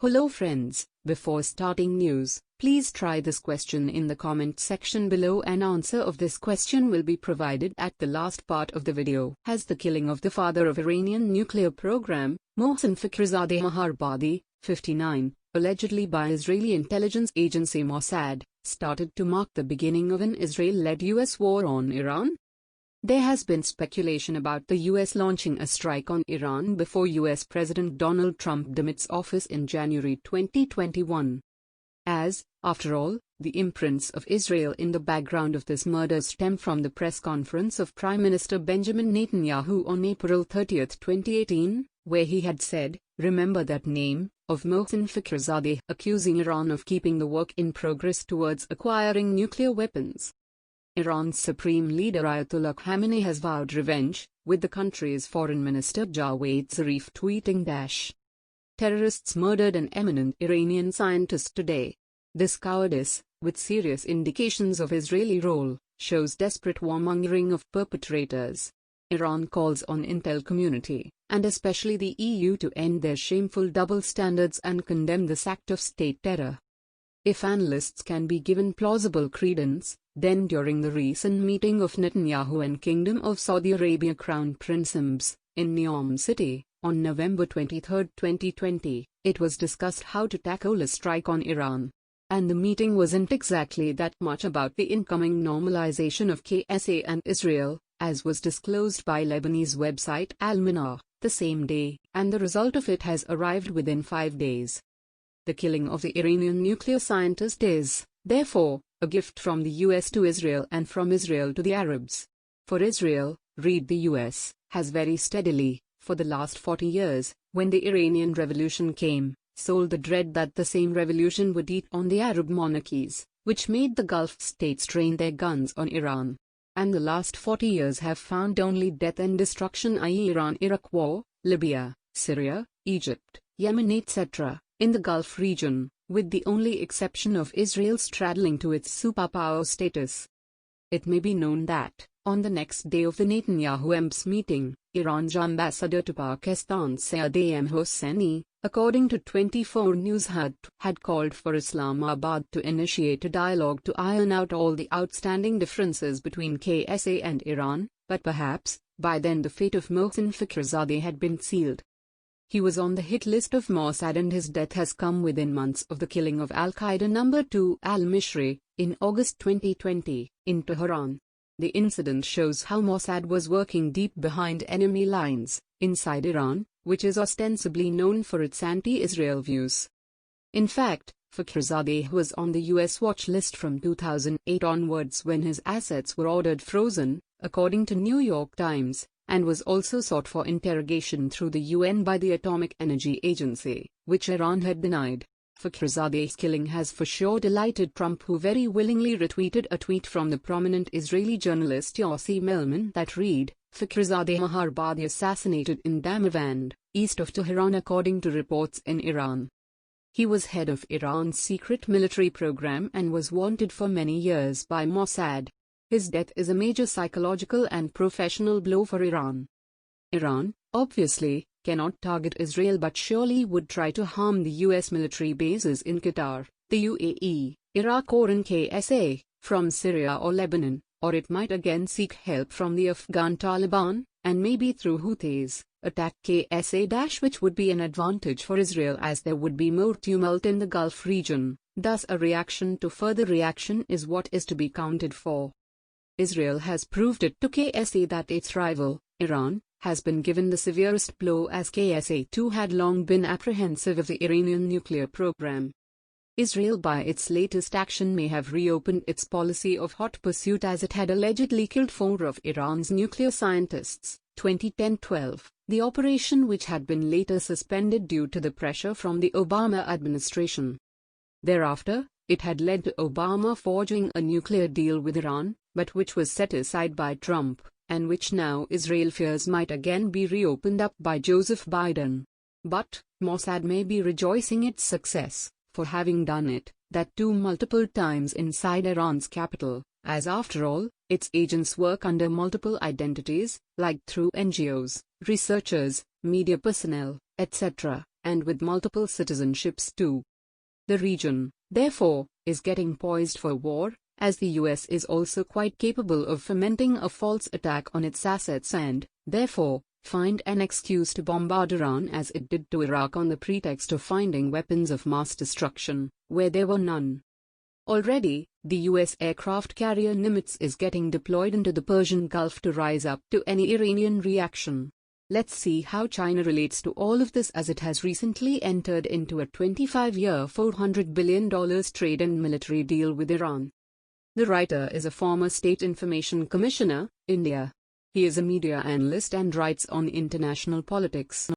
Hello friends, before starting news, please try this question in the comment section below. An answer of this question will be provided at the last part of the video. Has the killing of the father of Iranian nuclear program, Mohsen Fakhrizadeh, 59, allegedly by Israeli intelligence agency Mossad, started to mark the beginning of an Israel-led US war on Iran? There has been speculation about the US launching a strike on Iran before US President Donald Trump demits office in January 2021. As, after all, the imprints of Israel in the background of this murder stem from the press conference of Prime Minister Benjamin Netanyahu on April 30, 2018, where he had said, "Remember that name," of Mohsen Fakhrizadeh, accusing Iran of keeping the work in progress towards acquiring nuclear weapons. Iran's supreme leader Ayatollah Khamenei has vowed revenge, with the country's foreign minister Jawed Zarif tweeting, "Terrorists murdered an eminent Iranian scientist today. This cowardice, with serious indications of Israeli role, shows desperate warmongering of perpetrators. Iran calls on intel community, and especially the EU, to end their shameful double standards and condemn this act of state terror." If analysts can be given plausible credence, then during the recent meeting of Netanyahu and Kingdom of Saudi Arabia Crown Prince Mohammed in Neom City, on November 23, 2020, it was discussed how to tackle a strike on Iran. And the meeting wasn't exactly that much about the incoming normalization of KSA and Israel, as was disclosed by Lebanese website Al-Manar, the same day, and the result of it has arrived within 5 days. The killing of the Iranian nuclear scientist is, therefore, a gift from the US to Israel and from Israel to the Arabs. For Israel, read the US, has very steadily, for the last 40 years, when the Iranian Revolution came, sold the dread that the same revolution would eat on the Arab monarchies, which made the Gulf states train their guns on Iran. And the last 40 years have found only death and destruction, i.e. Iran-Iraq war, Libya, Syria, Egypt, Yemen etc., in the Gulf region, with the only exception of Israel straddling to its superpower status. It may be known that, on the next day of the Netanyahu-Mohammed meeting, Iran's ambassador to Pakistan Saeed Hosseini, according to 24 News had called for Islamabad to initiate a dialogue to iron out all the outstanding differences between KSA and Iran, but perhaps, by then the fate of Mohsen Fakhrizadeh had been sealed. He was on the hit list of Mossad and his death has come within months of the killing of Al-Qaeda No. 2 al-Mishri, in August 2020, in Tehran. The incident shows how Mossad was working deep behind enemy lines, inside Iran, which is ostensibly known for its anti-Israel views. In fact, Fakhrizadeh was on the US watch list from 2008 onwards when his assets were ordered frozen, according to New York Times, and was also sought for interrogation through the UN by the Atomic Energy Agency, which Iran had denied. Fakhrizadeh's killing has for sure delighted Trump, who very willingly retweeted a tweet from the prominent Israeli journalist Yossi Melman that read, "Fakhrizadeh assassinated in Damavand, east of Tehran," according to reports in Iran. He was head of Iran's secret military program and was wanted for many years by Mossad. His death is a major psychological and professional blow for Iran. Iran, obviously, cannot target Israel but surely would try to harm the US military bases in Qatar, the UAE, Iraq or in KSA, from Syria or Lebanon, or it might again seek help from the Afghan Taliban, and maybe through Houthis, attack KSA- which would be an advantage for Israel as there would be more tumult in the Gulf region, thus a reaction to further reaction is what is to be counted for. Israel has proved it to KSA that its rival, Iran, has been given the severest blow, as KSA too had long been apprehensive of the Iranian nuclear program. Israel by its latest action may have reopened its policy of hot pursuit, as it had allegedly killed 4 of Iran's nuclear scientists, 2010-12, the operation which had been later suspended due to the pressure from the Obama administration. Thereafter, it had led to Obama forging a nuclear deal with Iran, but which was set aside by Trump, and which now Israel fears might again be reopened up by Joseph Biden. But, Mossad may be rejoicing its success, for having done it, that too multiple times inside Iran's capital, as after all, its agents work under multiple identities, like through NGOs, researchers, media personnel, etc., and with multiple citizenships too. The region, therefore, is getting poised for war, as the US is also quite capable of fomenting a false attack on its assets and, therefore, find an excuse to bombard Iran as it did to Iraq on the pretext of finding weapons of mass destruction, where there were none. Already, the US aircraft carrier Nimitz is getting deployed into the Persian Gulf to rise up to any Iranian reaction. Let's see how China relates to all of this, as it has recently entered into a 25-year $400 billion trade and military deal with Iran. The writer is a former State Information Commissioner, India. He is a media analyst and writes on international politics.